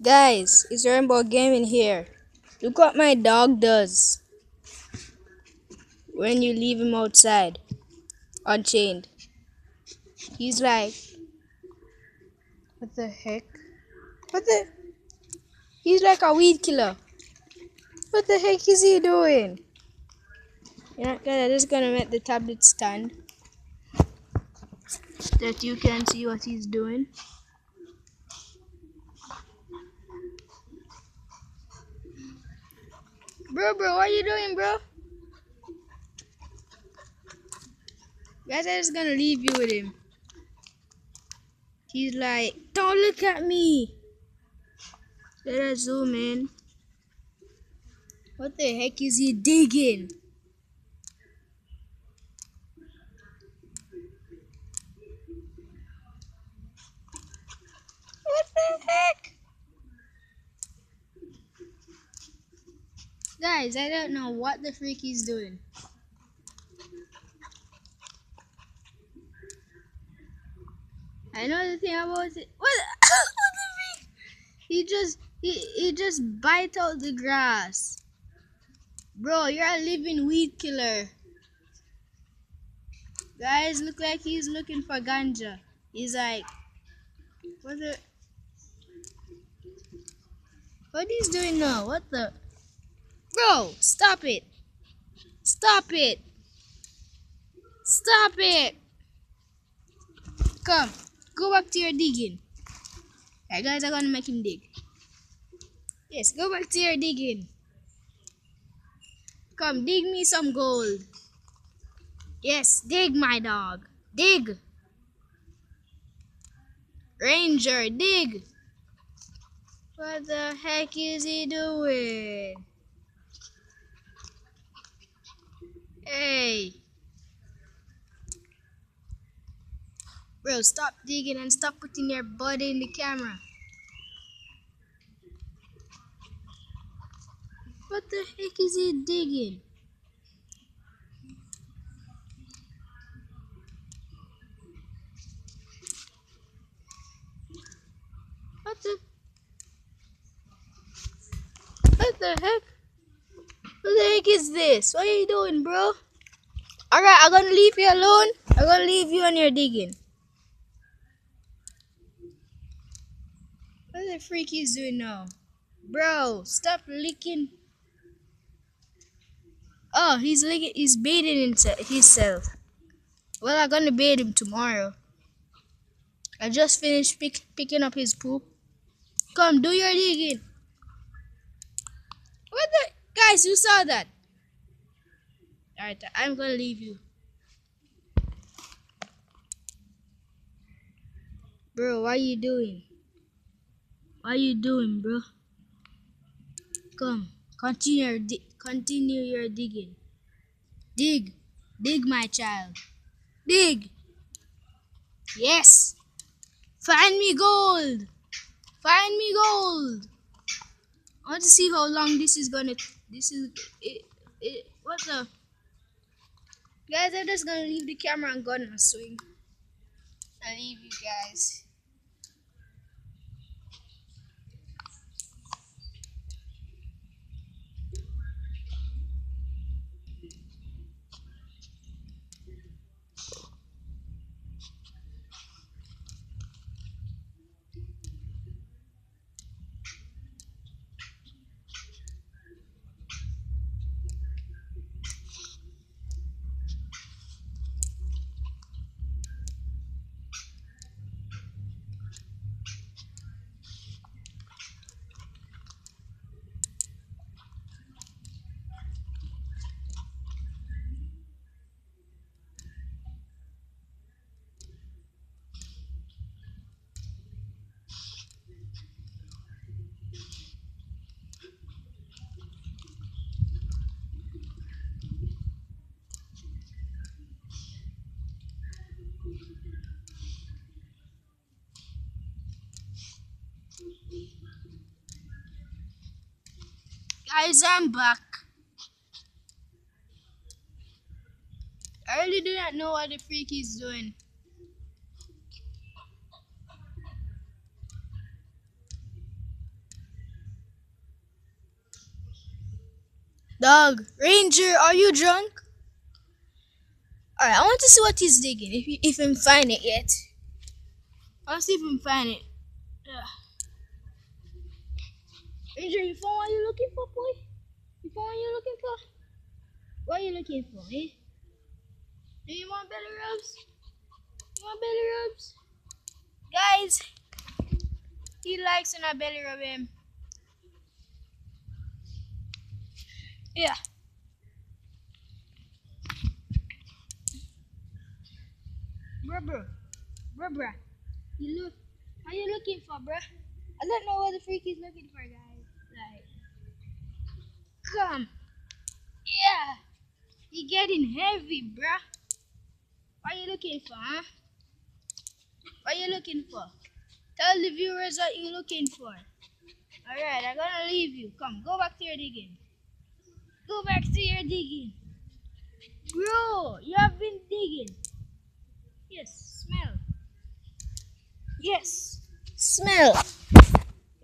Guys, it's Rainbow Gaming here. Look what my dog does when you leave him outside, unchained. He's like, what the heck? What the? He's like a weed killer. What the heck is he doing? I'm just gonna make the tablet stand that you can see what he's doing. Bro, what are you doing, bro? Guys, I'm just gonna leave you with him. He's like, don't look at me. Let us zoom in. What the heck is he digging? What the heck? Guys, I don't know what the freak he's doing. I know the thing about it. What? What the freak? He just bite out the grass. Bro, you're a living weed killer. Guys, look like he's looking for ganja. He's like, what the? What he's doing now? What the? Bro, stop it! Stop it! Stop it! Come, go back to your digging. Alright, guys, I'm gonna make him dig. Yes, go back to your digging. Come, dig me some gold. Yes, dig, my dog. Dig. Ranger, dig. What the heck is he doing? Hey. Bro, stop digging and stop putting your body in the camera. What the heck is he digging? What the? What the heck? What the heck is this? What are you doing, bro? Alright, I'm gonna leave you alone. I'm gonna leave you on your digging. What the freak is doing now? Bro, stop licking. Oh, he's licking. He's baiting himself. Well, I'm gonna bait him tomorrow. I just finished picking up his poop. Come, do your digging. What the? Guys, you saw that. Alright, I'm gonna leave you. Bro, what are you doing? What are you doing, bro? Come, continue your digging. Dig. Dig, my child. Dig. Yes. Find me gold. Find me gold. I want to see how long this is gonna. This is it. What the? Guys, I'm just gonna leave the camera and go on a swing. I leave you guys. Guys, I'm back. I really do not know what the freak is doing. Dog, Ranger, are you drunk? Alright, I want to see what he's digging. If he can find it yet. I'll see if he can find it. Ugh. Ranger, you found what you're looking for, boy? You found what you're looking for? What are you looking for, eh? Do you want belly rubs? You want belly rubs? Guys, he likes when I belly rub him. Yeah. Bruh. You look. What are you looking for, bruh? I don't know what the freak he's looking for, guys. Like, come. Yeah. He getting heavy, bruh. What are you looking for, huh? What are you looking for? Tell the viewers what you're looking for. Alright, I'm gonna leave you. Come, go back to your digging. Go back to your digging. Bro, you have been digging. Yes, smell. Yes, smell.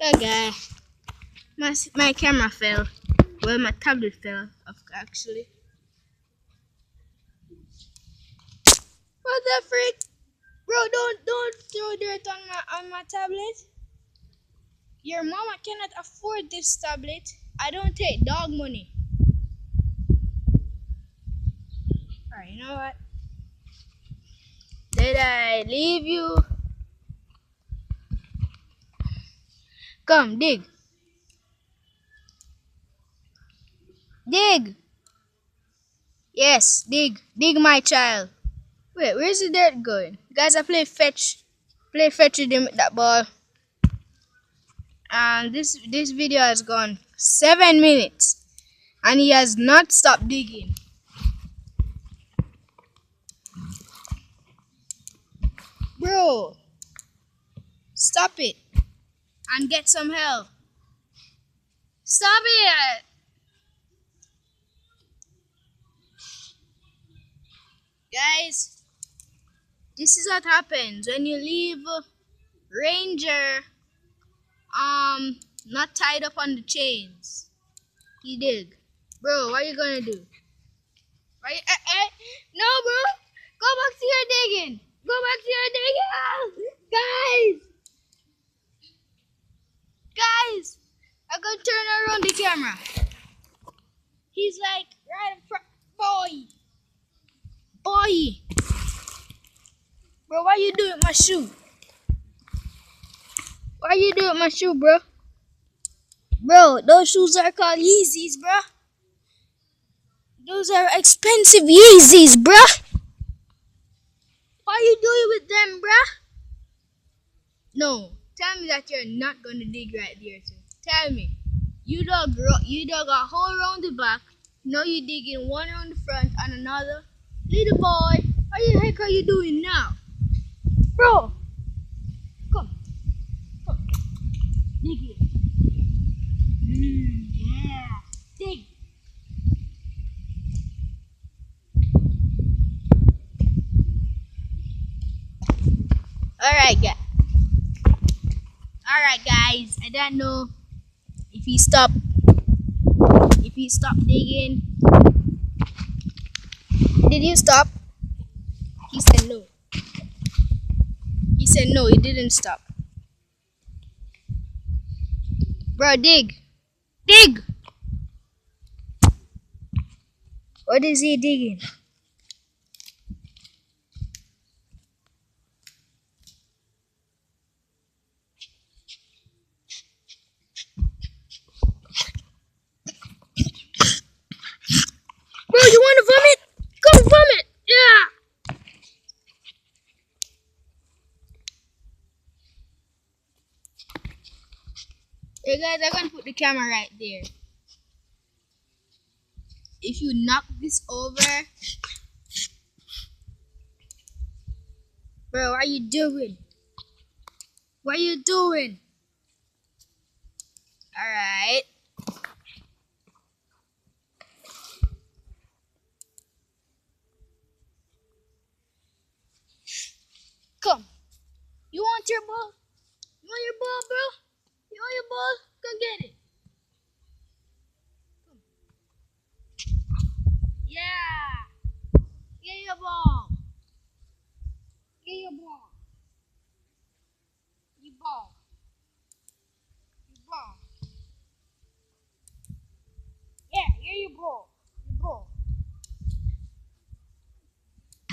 Okay. My camera fell. Well, my tablet fell, actually. What the freak? Bro, don't throw dirt on my tablet. Your mama cannot afford this tablet. I don't take dog money. Alright, you know what? Did I leave you? Come, dig. Dig. Yes, dig. Dig, my child. Wait, where's the dirt going? Guys, I play fetch. Play fetch with him with that ball. And this video has gone 7 minutes. And he has not stopped digging. Bro, stop it. And get some help. Stop it. Guys, this is what happens when you leave Ranger not tied up on the chains. He dig. Bro, what are you gonna do? No, bro. Go back to your digging. Go back to your digging. Guys. Guys. I'm gonna turn around the camera. He's like right in front. Boy. Bro, what you doing with my shoe? What you doing with my shoe, bro? Bro, those shoes are called Yeezys, bro. Those are expensive Yeezys, bro. What you doing with them, bro? No, tell me that you're not gonna dig right there, too. Tell me. You dug a hole around the back. Now you digging one around the front and another. Little boy, what the heck are you doing now? Bro, come. Dig it. Yeah. Dig. Alright, guys. I don't know if he stopped digging. Did you stop? He said no. He said no, he didn't stop. Bro, dig. Dig! What is he digging? Bro, you wanna vomit? Go vomit! Yeah! Hey guys, I'm gonna put the camera right there. If you knock this over, bro, what are you doing? What are you doing? Alright. Come. You want your ball? You want your ball, bro? You want your ball? Go get it. bro. You bro. You bro. Yeah, here you bro. You bro.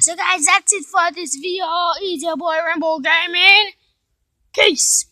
So guys, that's it for this video. It's your boy Rainbow Gaming. Peace.